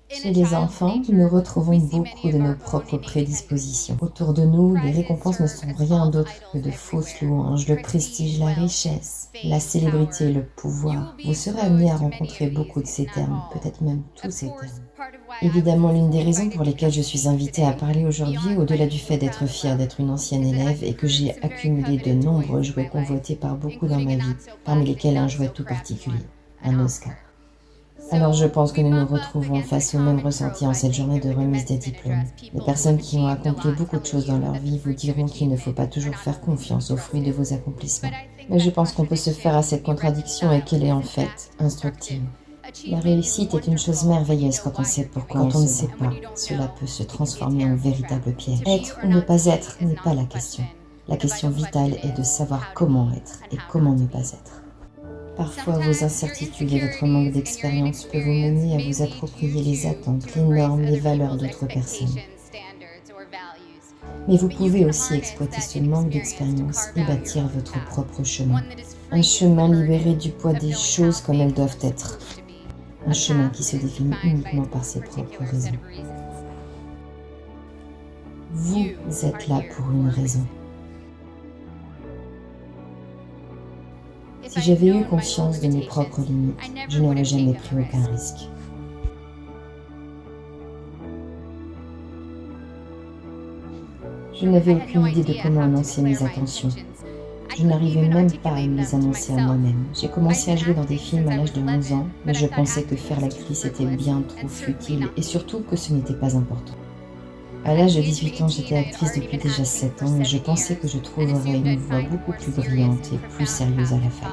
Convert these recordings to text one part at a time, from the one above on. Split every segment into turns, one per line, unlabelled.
Chez les enfants, nous retrouvons beaucoup de nos propres prédispositions. Autour de nous, les récompenses ne sont rien d'autre que de fausses louanges, le prestige, la richesse, la célébrité, le pouvoir. Vous serez amené à rencontrer beaucoup de ces termes, peut-être même tous ces termes. Évidemment, l'une des raisons pour lesquelles je suis invitée à parler aujourd'hui, au-delà du fait d'être fière d'être une ancienne élève, est que j'ai accumulé de nombreux jouets convoités par beaucoup dans ma vie, parmi lesquels un jouet tout particulier, un Oscar. Alors je pense que nous nous retrouvons face au même ressenti en cette journée de remise des diplômes. Les personnes qui ont accompli beaucoup de choses dans leur vie vous diront qu'il ne faut pas toujours faire confiance aux fruits de vos accomplissements. Mais je pense qu'on peut se faire à cette contradiction et qu'elle est en fait instructive. La réussite est une chose merveilleuse quand on sait pourquoi. Quand on ne sait pas, cela peut se transformer en véritable piège. Être ou ne pas être n'est pas la question. La question vitale est de savoir comment être et comment ne pas être. Parfois, vos incertitudes et votre manque d'expérience peuvent vous mener à vous approprier les attentes, les normes, les valeurs d'autres personnes. Mais vous pouvez aussi exploiter ce manque d'expérience et bâtir votre propre chemin. Un chemin libéré du poids des choses comme elles doivent être. Un chemin qui se définit uniquement par ses propres raisons. Vous êtes là pour une raison. Si j'avais eu conscience de mes propres limites, je n'aurais jamais pris aucun risque. Je n'avais aucune idée de comment annoncer mes intentions. Je n'arrivais même pas à me les annoncer à moi-même. J'ai commencé à jouer dans des films à l'âge de 11 ans, mais je pensais que faire l'actrice était bien trop futile et surtout que ce n'était pas important. À l'âge de 18 ans, j'étais actrice depuis déjà 7 ans et je pensais que je trouverais une voix beaucoup plus brillante et plus sérieuse à la fac.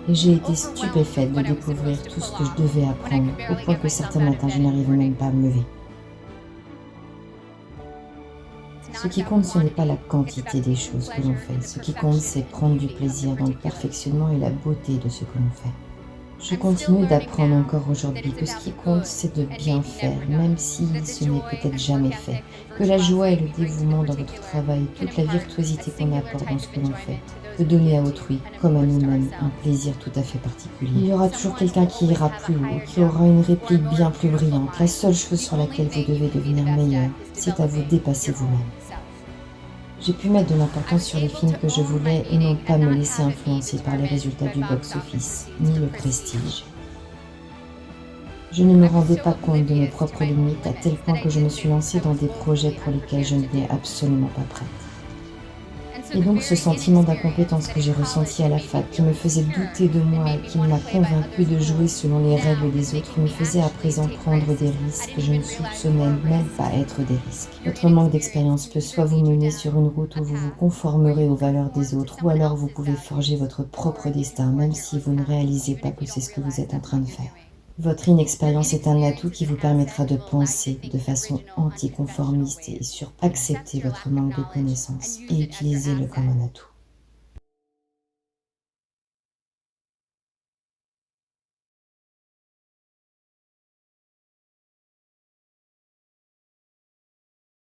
Et j'ai été stupéfaite de découvrir tout ce que je devais apprendre, au point que certains matins je n'arrivais même pas à me lever. Ce qui compte, ce n'est pas la quantité des choses que l'on fait. Ce qui compte, c'est prendre du plaisir dans le perfectionnement et la beauté de ce que l'on fait. Je continue d'apprendre encore aujourd'hui que ce qui compte, c'est de bien faire, même si ce n'est peut-être jamais fait. Que la joie et le dévouement dans votre travail, toute la virtuosité qu'on apporte dans ce que l'on fait, peut donner à autrui, comme à nous-mêmes, un plaisir tout à fait particulier. Il y aura toujours quelqu'un qui ira plus haut, qui aura une réplique bien plus brillante. La seule chose sur laquelle vous devez devenir meilleur, c'est à vous dépasser vous-même. J'ai pu mettre de l'importance sur les films que je voulais et non pas me laisser influencer par les résultats du box-office, ni le prestige. Je ne me rendais pas compte de mes propres limites à tel point que je me suis lancée dans des projets pour lesquels je n'étais absolument pas prête. Et donc ce sentiment d'incompétence que j'ai ressenti à la fac, qui me faisait douter de moi et qui m'a convaincue de jouer selon les règles des autres, me faisait à présent prendre des risques que je ne soupçonnais même pas être des risques. Votre manque d'expérience peut soit vous mener sur une route où vous vous conformerez aux valeurs des autres, ou alors vous pouvez forger votre propre destin, même si vous ne réalisez pas que c'est ce que vous êtes en train de faire. Votre inexpérience est un atout qui vous permettra de penser de façon anticonformiste et sur accepter votre manque de connaissances et utiliser-le comme un atout.